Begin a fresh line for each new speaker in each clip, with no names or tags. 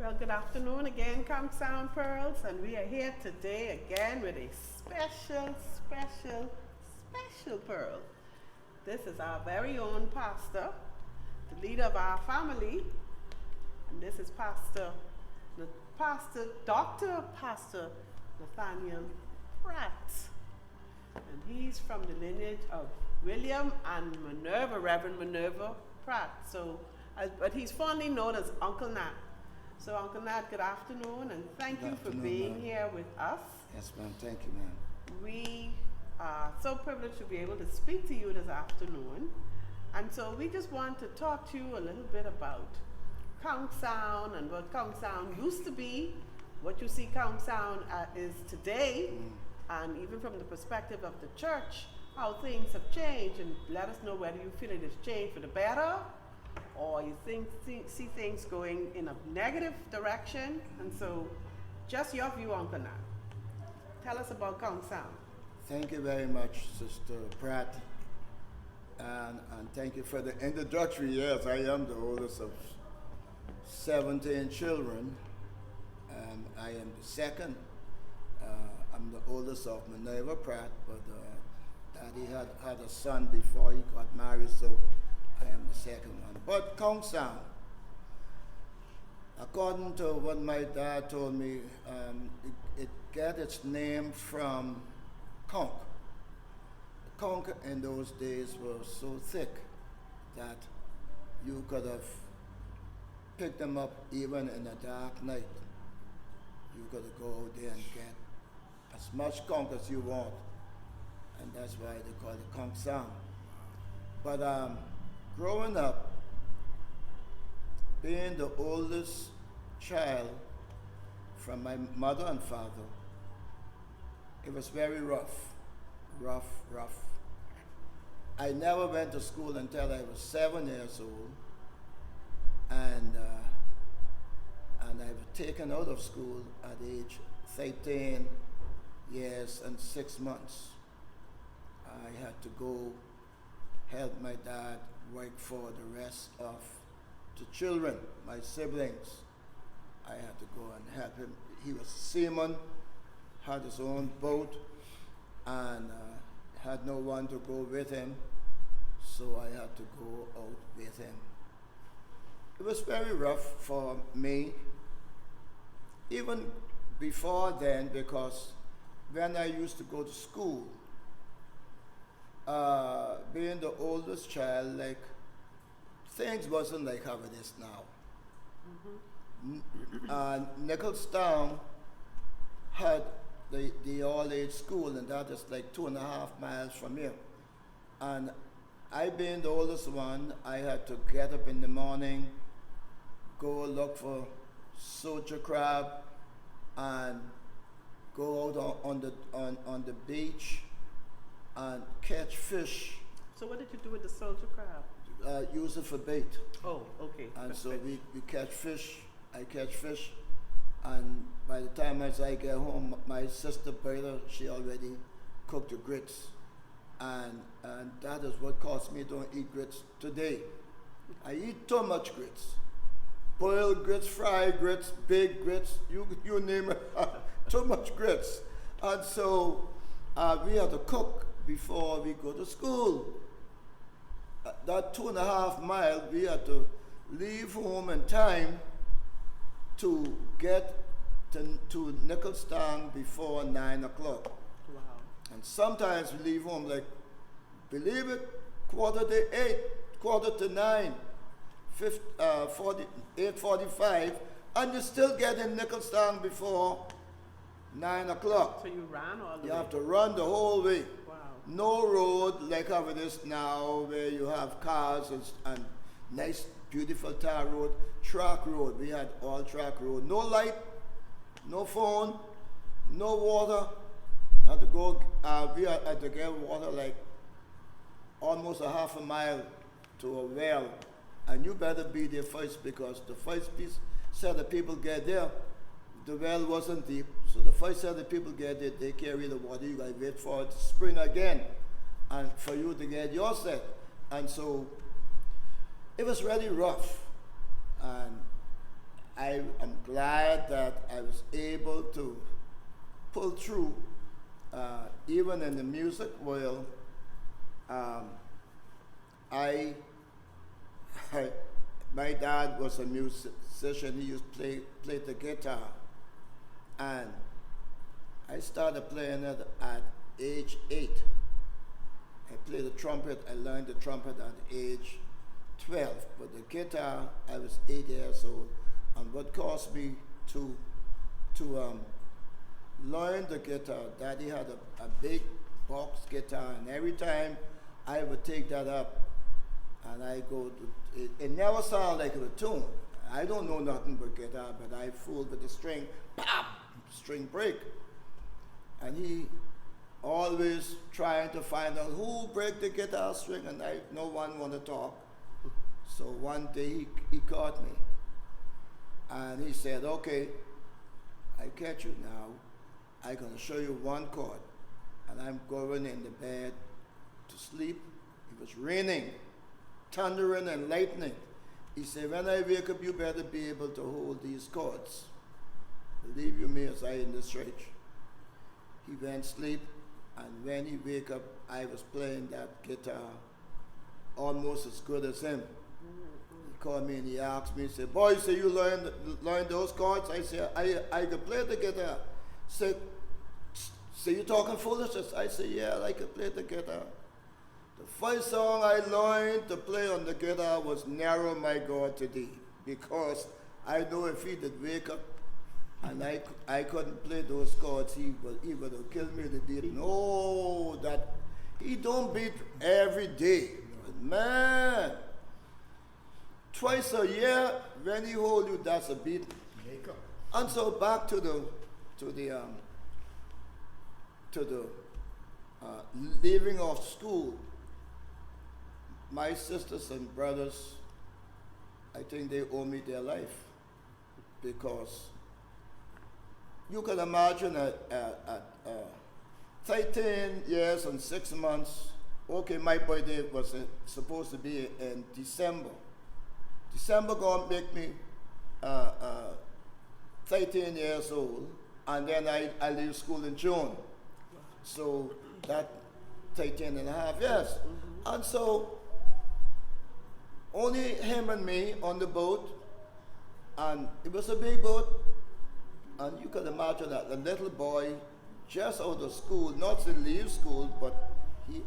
Well, good afternoon again, Conch Sound Pearls, and we are here today again with a special pearl. This is our very own pastor, the leader of our family, and this is Dr. Pastor NATHANIEL PRATT, and he's from the lineage of William and Minerva, Reverend Minerva Pratt. But he's fondly known as Uncle Nat. So Uncle Nat, good afternoon, and thank you for being here with us.
Yes, ma'am. Thank you, ma'am.
We are so privileged to be able to speak to you this afternoon. And so we just want to talk to you a little bit about Conch Sound and what Conch Sound used to be, what you see Conch Sound is today, and even from the perspective of the church, how things have changed, and let us know whether you feel it has changed for the better or you see things going in a negative direction. And so just your view, Uncle Nat. Tell us about Conch Sound.
Thank you very much, Sister Pratt. And thank you for the introductory. Yes, I am the oldest of 17 children. I am the second. I'm the oldest of Minerva Pratt, but Daddy had a son before he got married, so I am the second one. But Conch Sound, according to what my dad told me, it got its name from conch. Conch in those days was so thick that you could have picked them up even in a dark night. You could go out there and get as much conch as you want, and that's why they call it Conch Sound. But growing up, being the oldest child from my mother and father, it was very rough. I never went to school until I was 7 years old, and I was taken out of school at age 13 years and 6 months. I had to go help my dad work for the rest of the children, my siblings. I had to go and help him. He was a seaman, had his own boat, and had no one to go with him, so I had to go out with him. It was very rough for me, even before then, because when I used to go to school, being the oldest child, like, things wasn't like how it is now. Nicholstown had the all-age school, and that is like 2.5 miles from here. And I being the oldest one, I had to get up in the morning, go look for soldier crab, and go out on the beach and catch fish.
So what did you do with the soldier crab?
Use it for bait.
Oh, okay.
And so we catch fish. I catch fish, and by the time as I get home, my sister Peter, she already cooked the grits, and that is what caused me to eat grits today. I eat too much grits, boiled grits, fried grits, baked grits, you name it, too much grits, and so we had to cook before we go to school. That 2.5 miles, we had to leave home in time to get to Nicholstown before 9 o'clock.
Wow.
And sometimes we leave home like, believe it, 8:15, 8:45, 8:45, and you still get in Nicholstown before 9 o'clock.
So you ran all the way?
You have to run the whole way.
Wow.
No road like how it is now, where you have cars and nice, beautiful tar road, track road. We had all track road. No light, no phone, no water. Had to go. We had to get water like almost 1/2 mile to a well, and you better be there first, because the first set of people get there, the well wasn't deep. So the first set of people get there, they carry the water. You gotta wait for it to spring again, and for you to get your set. And so it was really rough, and I am glad that I was able to pull through, even in the music world. Um, I, I, my dad was a musician. He used to play the guitar, and I started playing it at age 8. I played the trumpet. I learned the trumpet at age 12, but the guitar I was 8 years old. And what caused me to learn the guitar, Daddy had a big box guitar, and every time I would take that up and I go to, it never sounded like a tune. I don't know nothing but guitar, but I fooled with the string, pop, string break. And he always trying to find out who break the guitar string, and no one want to talk. So one day he caught me, and he said, okay, I catch you now. I'm going to show you one chord. And I'm going in the bed to sleep. It was raining, thundering and lightning. He said, when I wake up, you better be able to hold these chords. Believe you me, as I in this church. He went to sleep, and when he wake up, I was playing that guitar almost as good as him. He called me and he asked me, he said, boy, so you learned those chords? I said, I could play the guitar. Said, so you talking foolishness? I said, yeah, I could play the guitar. The first song I learned to play on the guitar was Narrow My God to Thee, because I know if he did wake up and I couldn't play those chords, he would have killed me to death. No, that he don't beat every day. Man, twice a year when he hold you, that's a beat. And so back to the leaving of school. My sisters and brothers, I think they owe me their life, because you can imagine at 13 years and 6 months, okay, my birthday was supposed to be in December. December gonna make me 13 years old, and then I leave school in June. So that 13 and a half years. And so only him and me on the boat, and it was a big boat, and you can imagine that a little boy just out of school, not to leave school, but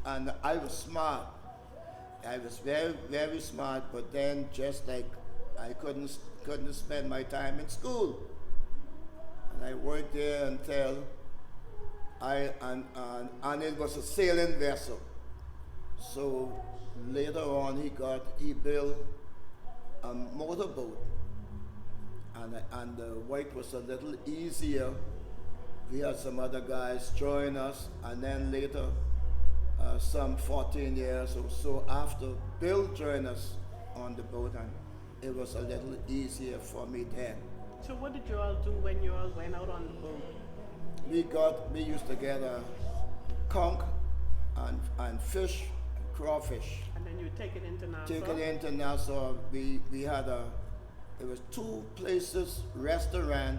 I was smart. I was very, very smart, but then just like I couldn't spend my time in school. And I worked there until and it was a sailing vessel. So later on he built a motorboat, and the work was a little easier. We had some other guys join us, and then later, some 14 years or so after, Bill joined us on the boat, and it was a little easier for me then.
So what did you all do when you all went out on the boat?
We used to get a conch and fish, and crawfish.
And then you take it into Nassau?
Take it into Nassau. We had there was 2 places, restaurant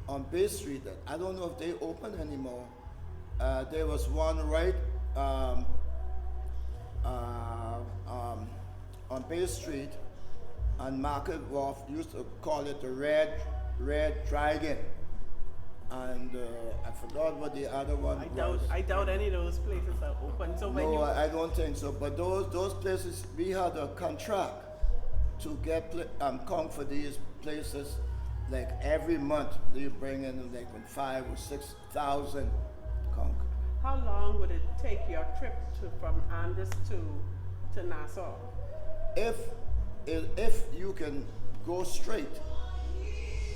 on Bay Street that I don't know if they open anymore. There was one right on Bay Street, and Market Wharf used to call it the Red Dragon. And I forgot what the other one was.
I doubt any of those places are open. So when
no, I don't think so. But those places, we had a contract to get conch for these places. Like every month, they bring in like 5,000 or 6,000 conch.
How long would it take your trip from Andros to Nassau?
If you can go straight,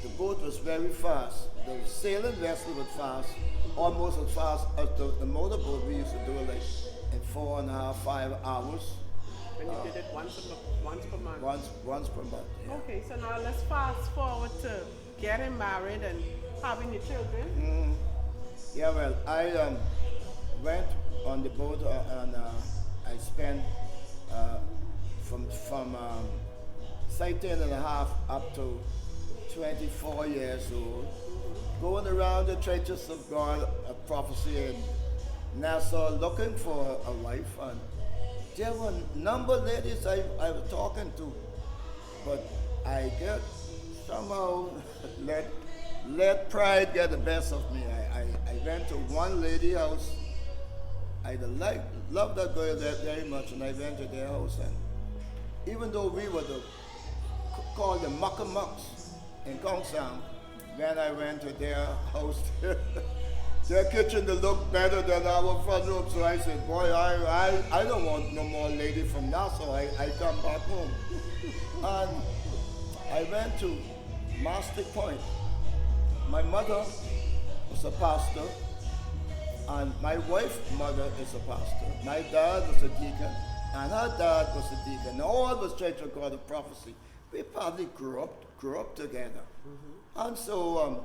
the boat was very fast. The sailing vessel was fast, almost as fast as the motorboat. We used to do it like in 4.5, 5 hours.
And you did it once per month?
Once per month, yeah.
Okay, so now let's fast forward to getting married and having your children.
Yeah, well, I went on the boat and I spent from 13 and a half up to 24 years old, going around the churches of God, a prophecy in Nassau, looking for a wife. And there were a number of ladies I was talking to, but I get somehow let pride get the best of me. I went to one lady house. I loved that girl very much, and I went to their house. And even though we were called the Muckamucks in CONCH, when I went to their house, their kitchen they looked better than our front room. So I said, boy, I don't want no more lady from Nassau. I come back home. And I went to Mastic Point. My mother was a pastor, and my wife's mother is a pastor. My dad was a deacon, and her dad was a deacon. All was Church of God of Prophecy. We probably grew up together. And so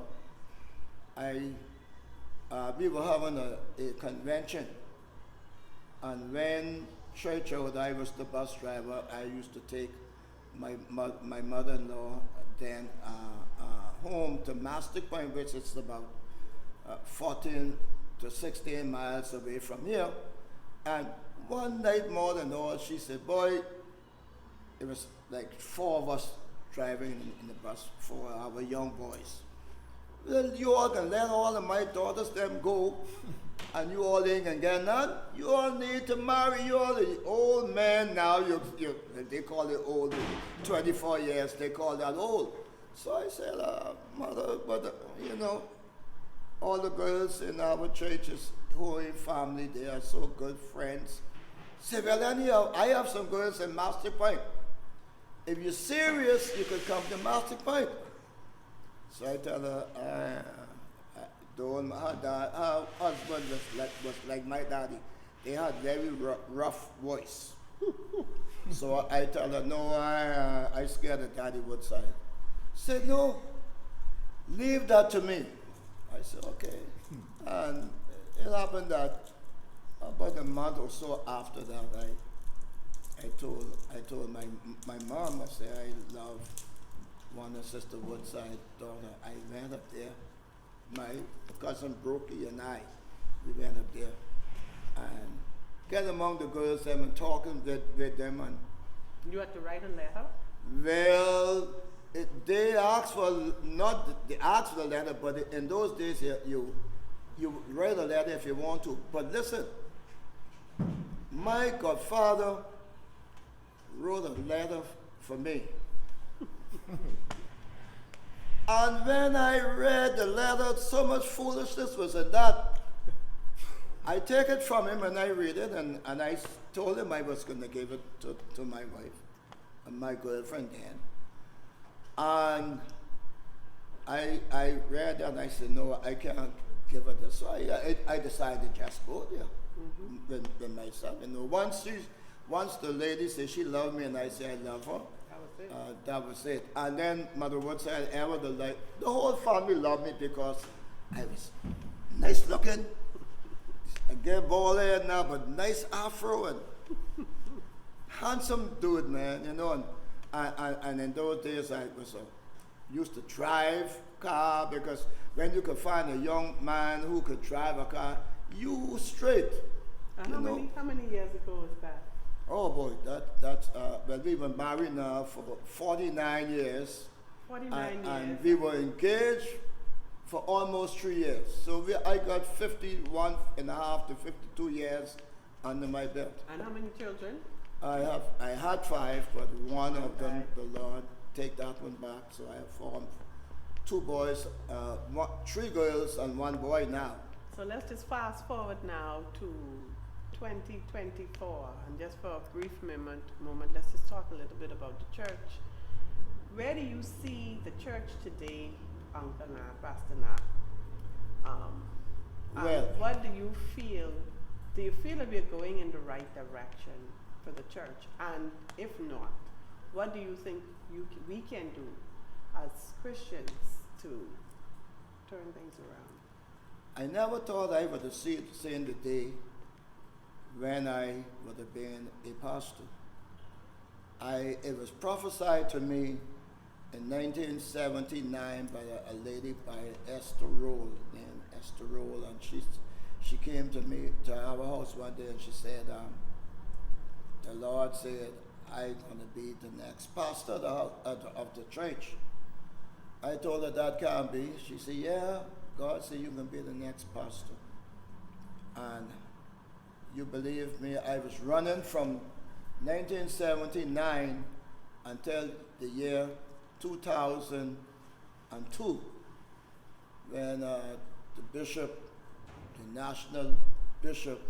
we were having a convention, and when church out, I was the bus driver. I used to take my mother-in-law then home to Mastic Point, which is about 14 to 16 miles away from here. And one night more than all, she said, boy, it was like 4 of us driving in the bus, 4 our young boys. Well, you all can let all of my daughters them go, and you all ain't gonna get none. You all need to marry. You all the old man now. They call it old. 24 years, they call that old. So I said, mother, but you know, all the girls in our churches, Holy family, they are so good friends. Say, well, anyhow, I have some girls in Master Point. If you're serious, you could come to Master Point. So I tell her, her husband was like my daddy. They had very rough voice. So I tell her, no, I scared that daddy would say. Said, no, leave that to me. I said, okay. And it happened that about a month or so after that, I told my mom, I said, I love one of Sister Woodside's daughter. I went up there. My cousin Brokey and I, we went up there and get among the girls and talking with them. And
you had to write a letter?
Well, they asked for the letter, but in those days you write a letter if you want to. But listen, my godfather wrote a letter for me. And when I read the letter, so much foolishness was in that. I take it from him and I read it, and I told him I was going to give it to my wife and my girlfriend then. And I read it and I said, no, I can't give her this. So I decided to just go there with myself. You know, once the lady said she loved me and I said I love her, that was it. And then Mother Woodside, the whole family loved me because I was nice looking. I get bald head now, but nice afro and handsome dude, man, you know. And in those days, I was used to drive car, because when you could find a young man who could drive a car, you straight.
How many years ago was that?
Oh boy, that's well, we were married now for 49 years.
49 years.
And we were engaged for almost 3 years. So I got 51 and a half to 52 years under my belt.
And how many children?
I had 5, but one of them, the Lord take that one back. So I have 4, 2 boys, 3 girls and 1 boy now.
So let's just fast forward now to 2024, and just for a brief moment, let's just talk a little bit about the church. Where do you see the church today, Uncle Na, Pastor Na?
Well,
what do you feel? Do you feel that we're going in the right direction for the church? And if not, what do you think we can do as Christians to turn things around?
I never thought I would have seen the day when I would have been a pastor. It was prophesied to me in 1979 by a lady by Esther Roll, named Esther Roll, and she came to me to our house one day and she said, the Lord said, I'm going to be the next pastor of the church. I told her that can't be. She said, yeah, God said you can be the next pastor. And you believe me, I was running from 1979 until the year 2002, when the bishop, the national bishop,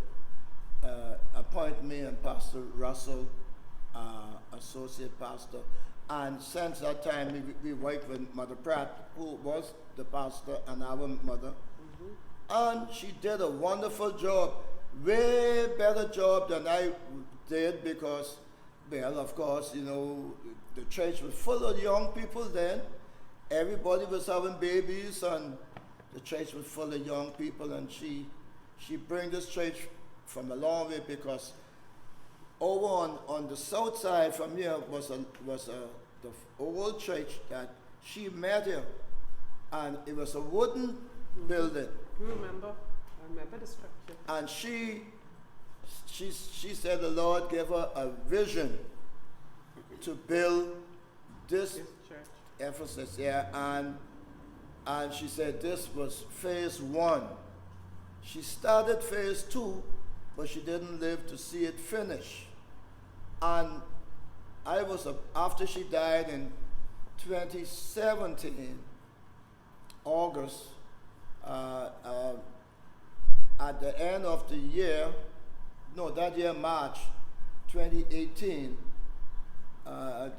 appointed me and Pastor Russell, associate pastor. And since that time, we worked with Mother Pratt, who was the pastor and our mother. And she did a wonderful job, way better job than I did, because, well, of course, you know, the church was full of young people then. Everybody was having babies, and the church was full of young people, and she bring this church from a long way, because over on the south side from here was the old church that she met here, and it was a wooden building.
You remember? I remember the structure.
And she said the Lord gave her a vision to build this
church.
emphasis here, and she said this was phase 1. She started phase 2, but she didn't live to see it finish. And I was, after she died in 2017, August, at the end of the year, no, that year, March 2018,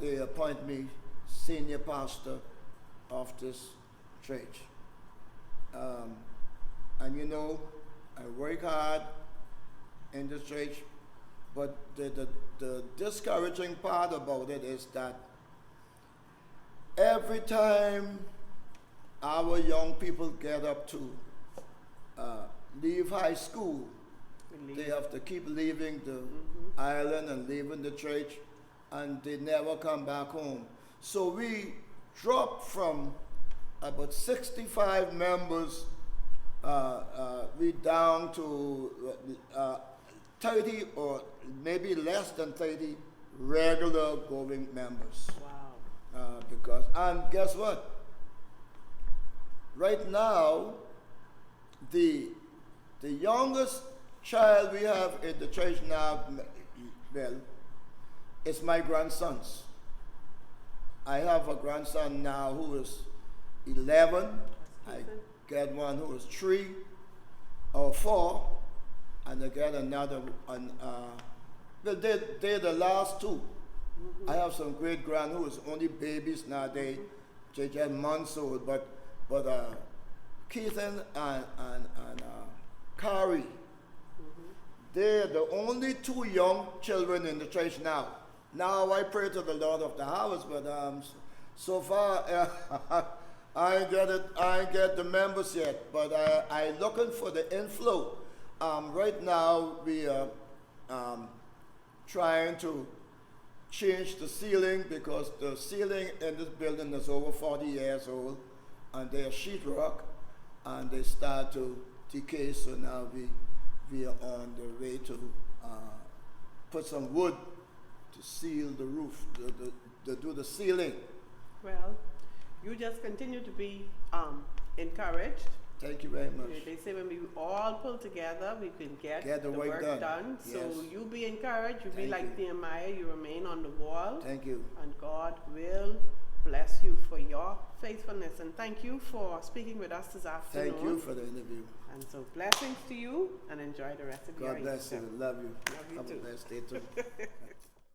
they appoint me senior pastor of this church. And you know, I work hard in this church, but the discouraging part about it is that every time our young people get up to leave high school, they have to keep leaving the island and leaving the church, and they never come back home. So we dropped from about 65 members, we down to 30 or maybe less than 30 regular going members.
Wow.
And guess what? Right now, the youngest child we have in the church now, well, is my grandsons. I have a grandson now who is 11. I get one who is 3 or 4, and I get another one. Well, they're the last 2. I have some great grand who is only babies now. They just months old, but Keithan and Kari, they're the only 2 young children in the church now. Now I pray to the Lord of the house, but so far I ain't get the members yet. But I looking for the inflow. Right now we are trying to change the ceiling, because the ceiling in this building is over 40 years old, and they're sheetrock, and they start to decay. So now we are on the way to put some wood to seal the roof, to do the ceiling.
Well, you just continue to be encouraged.
Thank you very much.
They say when we all pull together, we can get the work done.
Yes.
So you be encouraged. You be
Thank
like
you.
Nehemiah. You remain on the wall.
Thank you.
And God will bless you for your faithfulness. And thank you for speaking with us this afternoon.
Thank you for the interview.
And so blessings to you, and enjoy the rest of your
God bless you.
evening.
Love you.
Love you
Have
too.
a blessed day too.